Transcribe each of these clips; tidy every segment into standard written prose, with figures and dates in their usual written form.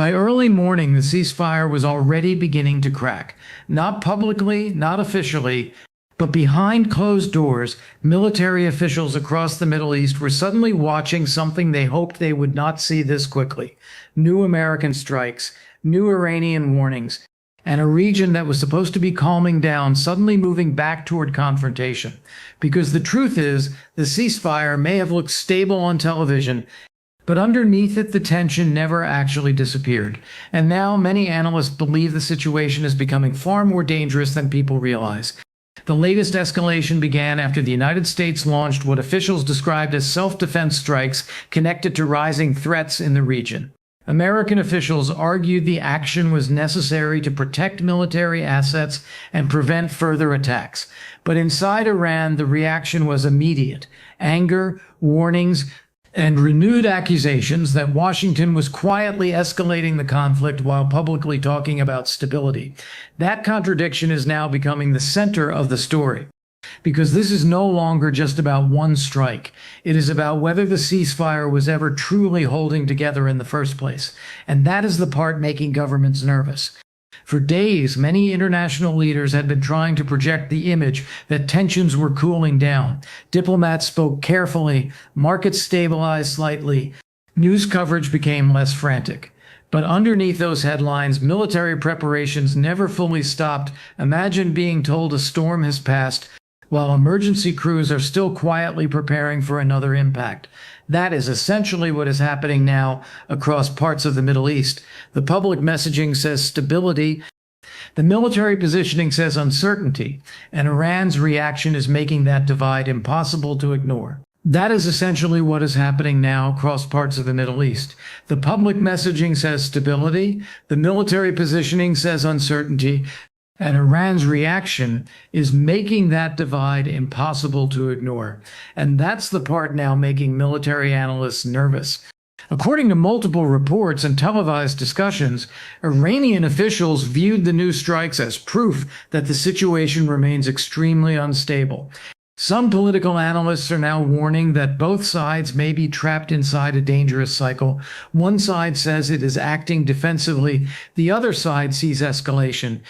By early morning, the ceasefire was already beginning to crack. Not publicly, not officially, but behind closed doors, military officials across the Middle East were suddenly watching something they hoped they would not see this quickly. New American strikes, new Iranian warnings, and a region that was supposed to be calming down suddenly moving back toward confrontation. Because the truth is, the ceasefire may have looked stable on television, but underneath it, the tension never actually disappeared. And now many analysts believe the situation is becoming far more dangerous than people realize. The latest escalation began after the United States launched what officials described as self-defense strikes connected to rising threats in the region. American officials argued the action was necessary to protect military assets and prevent further attacks. But inside Iran, the reaction was immediate. Anger, warnings, and renewed accusations that Washington was quietly escalating the conflict while publicly talking about stability. That contradiction is now becoming the center of the story. Because this is no longer just about one strike. It is about whether the ceasefire was ever truly holding together in the first place. And that is the part making governments nervous. For days, many international leaders had been trying to project the image that tensions were cooling down. Diplomats spoke carefully, markets stabilized slightly, news coverage became less frantic. But underneath those headlines, military preparations never fully stopped. Imagine being told a storm has passed, while emergency crews are still quietly preparing for another impact. That is essentially what is happening now across parts of the Middle East. The public messaging says stability, the military positioning says uncertainty, and Iran's reaction is making that divide impossible to ignore. That is essentially what is happening now across parts of the Middle East. The public messaging says stability, the military positioning says uncertainty, and Iran's reaction is making that divide impossible to ignore. And that's the part now making military analysts nervous. According to multiple reports and televised discussions, Iranian officials viewed the new strikes as proof that the situation remains extremely unstable. Some political analysts are now warning that both sides may be trapped inside a dangerous cycle. One side says it is acting defensively, the other side sees escalation.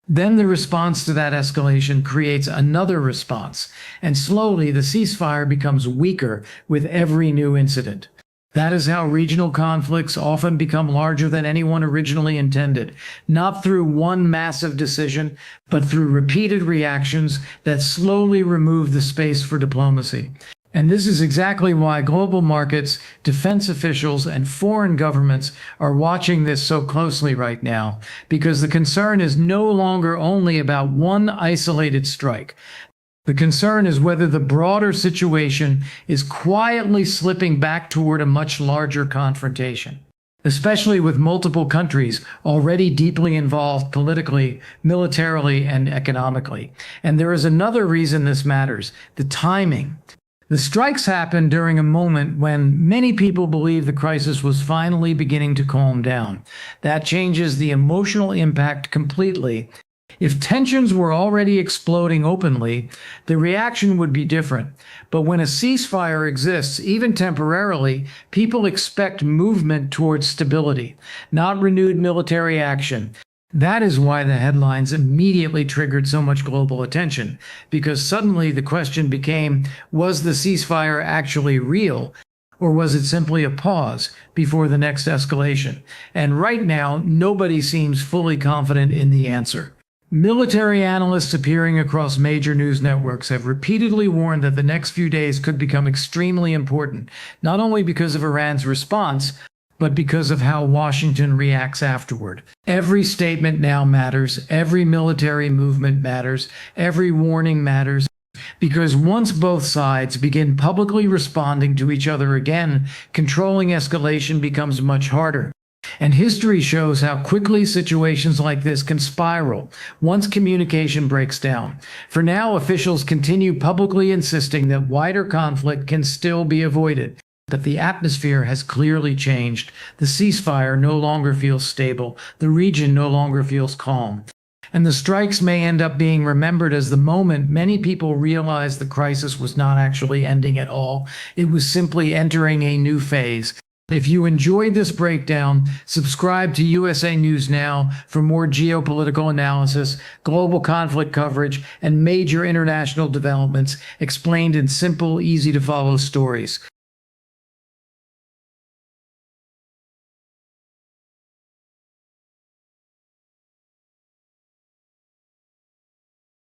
Then the response to that escalation creates another response, and slowly the ceasefire becomes weaker with every new incident. That is how regional conflicts often become larger than anyone originally intended, not through one massive decision, but through repeated reactions that slowly remove the space for diplomacy. And this is exactly why global markets, defense officials, and foreign governments are watching this so closely right now, because the concern is no longer only about one isolated strike. The concern is whether the broader situation is quietly slipping back toward a much larger confrontation, especially with multiple countries already deeply involved politically, militarily, and economically. And there is another reason this matters: the timing. The strikes happened during a moment when many people believed the crisis was finally beginning to calm down. That changes the emotional impact completely. If tensions were already exploding openly, the reaction would be different. But when a ceasefire exists, even temporarily, people expect movement towards stability, not renewed military action. That is why the headlines immediately triggered so much global attention, because suddenly the question became, was the ceasefire actually real, or was it simply a pause before the next escalation? And right now, nobody seems fully confident in the answer. Military analysts appearing across major news networks have repeatedly warned that the next few days could become extremely important, not only because of Iran's response, but because of how Washington reacts afterward. Every statement now matters, every military movement matters, every warning matters, because once both sides begin publicly responding to each other again, controlling escalation becomes much harder. And history shows how quickly situations like this can spiral once communication breaks down. For now, officials continue publicly insisting that wider conflict can still be avoided. But the atmosphere has clearly changed. The ceasefire no longer feels stable. The region no longer feels calm. And the strikes may end up being remembered as the moment many people realized the crisis was not actually ending at all. It was simply entering a new phase. If you enjoyed this breakdown, subscribe to USA News Now for more geopolitical analysis, global conflict coverage, and major international developments explained in simple, easy to follow stories.